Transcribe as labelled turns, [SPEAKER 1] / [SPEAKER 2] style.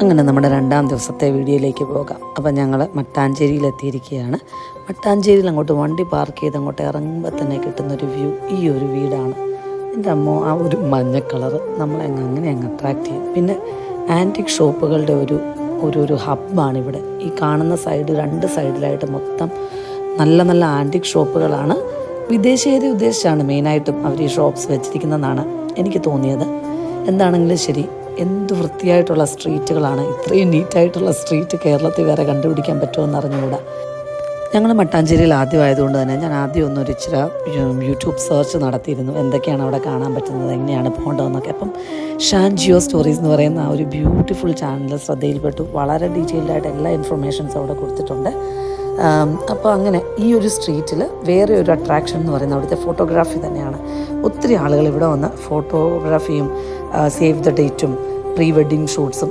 [SPEAKER 1] അങ്ങനെ നമ്മുടെ രണ്ടാം ദിവസത്തെ വീഡിയോയിലേക്ക് പോകാം. അപ്പം ഞങ്ങൾ മട്ടാഞ്ചേരിയിലെത്തിയിരിക്കുകയാണ്. മട്ടാഞ്ചേരിയിൽ അങ്ങോട്ട് വണ്ടി പാർക്ക് ചെയ്ത് അങ്ങോട്ട് ഇറങ്ങുമ്പോൾ തന്നെ കിട്ടുന്നൊരു വ്യൂ ഈ ഒരു വീടാണ്. എൻ്റെ അമ്മോ, ആ ഒരു മഞ്ഞ കളറ് നമ്മളെ അങ്ങനെ അട്രാക്റ്റ് ചെയ്യും. പിന്നെ ആൻറ്റിക് ഷോപ്പുകളുടെ ഒരു ഹബ്ബാണ് ഇവിടെ. ഈ കാണുന്ന രണ്ട് സൈഡിലായിട്ട് മൊത്തം നല്ല നല്ല ആൻറ്റിക് ഷോപ്പുകളാണ്. വിദേശീയരെ ഉദ്ദേശിച്ചാണ് മെയിനായിട്ടും അവർ ഈ ഷോപ്സ് വെച്ചിരിക്കുന്നതെന്നാണ് എനിക്ക് തോന്നിയത്. എന്താണെങ്കിലും ശരി, എന്ത് വൃത്തിയായിട്ടുള്ള സ്ട്രീറ്റുകളാണ്. ഇത്രയും നീറ്റായിട്ടുള്ള സ്ട്രീറ്റ് കേരളത്തിൽ വേറെ കണ്ടുപിടിക്കാൻ പറ്റുമെന്ന് അറിഞ്ഞുകൂടാ. ഞങ്ങൾ മട്ടാഞ്ചേരിയിൽ ആദ്യമായതുകൊണ്ട് തന്നെ ഞാൻ ആദ്യം ഒന്നൊരു ഇച്ചിരി യൂട്യൂബ് സെർച്ച് നടത്തിയിരുന്നു, എന്തൊക്കെയാണ് അവിടെ കാണാൻ പറ്റുന്നത്, എങ്ങനെയാണ് പോകേണ്ടതെന്നൊക്കെ. അപ്പം ഷാൻ ജിയോ സ്റ്റോറീസ് എന്ന് പറയുന്ന ആ ഒരു ബ്യൂട്ടിഫുൾ ചാനൽ ശ്രദ്ധയിൽപ്പെട്ടു. വളരെ ഡീറ്റെയിൽഡായിട്ട് എല്ലാ ഇൻഫർമേഷൻസും അവിടെ കൊടുത്തിട്ടുണ്ട്. അപ്പോൾ അങ്ങനെ ഈ ഒരു സ്ട്രീറ്റിൽ വേറെ ഒരു അട്രാക്ഷൻ എന്ന് പറയുന്നത് അവിടുത്തെ ഫോട്ടോഗ്രാഫി തന്നെയാണ്. ഒത്തിരി ആളുകൾ ഇവിടെ വന്ന് ഫോട്ടോഗ്രാഫിയും സേവ് ദ ഡേറ്റും പ്രീ വെഡ്ഡിങ് ഷൂട്ട്സും